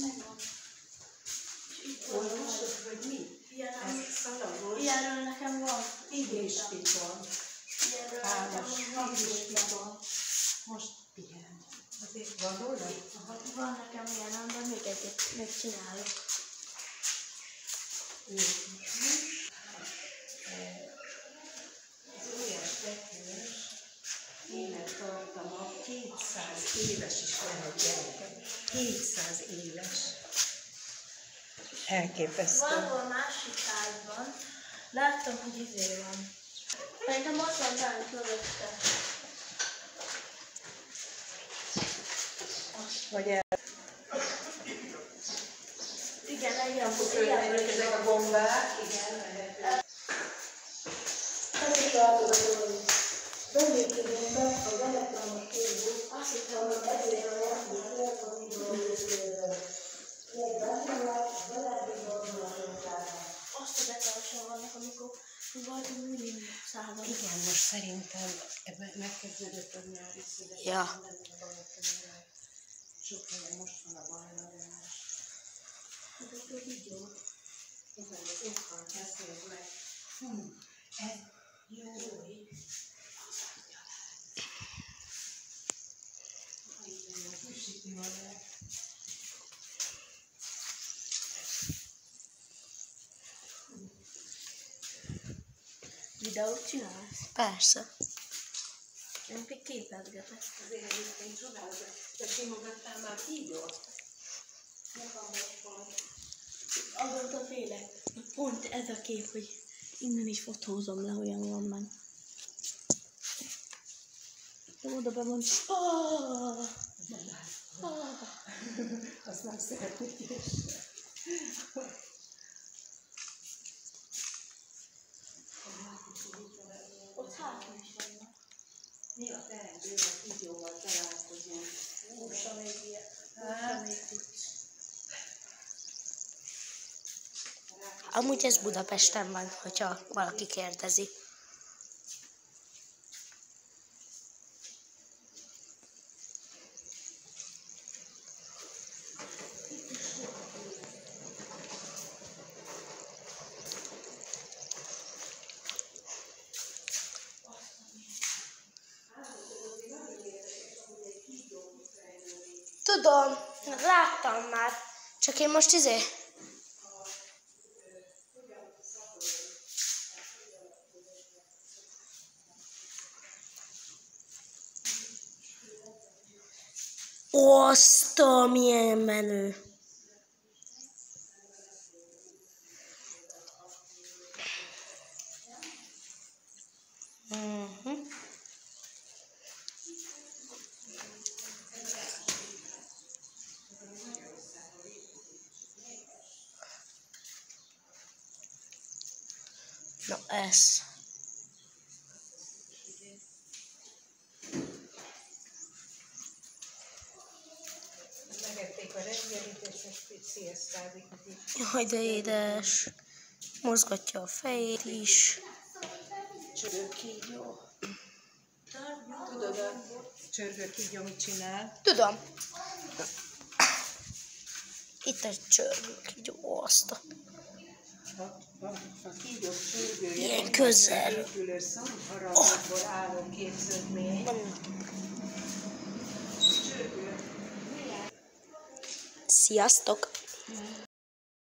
Megvan. Olvasod, hogy mi? Ez szalagos. Ilyenről nekem van. Tigrispipon. Hálás tigrispipon. Most pihen. Azért van róla? Van nekem ilyen, de még egyet még csinálok. Az óriás teknős élettartama 200 éves is lehet, gyerekek. 200 éves. Elképesztő. Valahol másik házban láttam, hogy izé van. Szerintem ott van bennük mögötte. Vagy el... Igen, legyen. Ezek a gombák, igen, lehet. Ezért látod, hogy beműködünk be az elektromos kívül. Azt hittem, hogy ezért a azt a betartáson vannak, amikor voltunk mindig szállnak. Igen, most szerintem ebben megkezdődött a nyári szület. Ja. Sok helyen most van a bajnagás. Ez egy videó. Igen, az okkal beszélt meg. Ez jó. Igen, füsíti magát. Videót csinálsz? Persze. Én még képezgetek. Azért egyébként csodálatos. Te simogattál már kígyót? Nekem most van. Azóta félek. Pont ez a kép, hogy innen is fotózom le, olyan van meg. De oda bemond. Azt már szeretnék is. Ott hátul is vannak. Mi a teendőben kígyóval találkozunk? Hússa még ilyet. Amúgy ez Budapesten van, hogyha valaki kérdezi. Tudom, láttam már, csak én most Oszta, milyen menő. Na ez. Megették a reggelit, és most itt sziasztázik. Jaj, de édes. Mozgatja a fejét is. Csörgőkígyó. Tudod a csörgőkígyó mit csinál? Tudom. Itt egy csörgőkígyó, azt. A kígyók csörgője. Ilyen közel. Épülő szamharagokból álló képződmény. Sziasztok!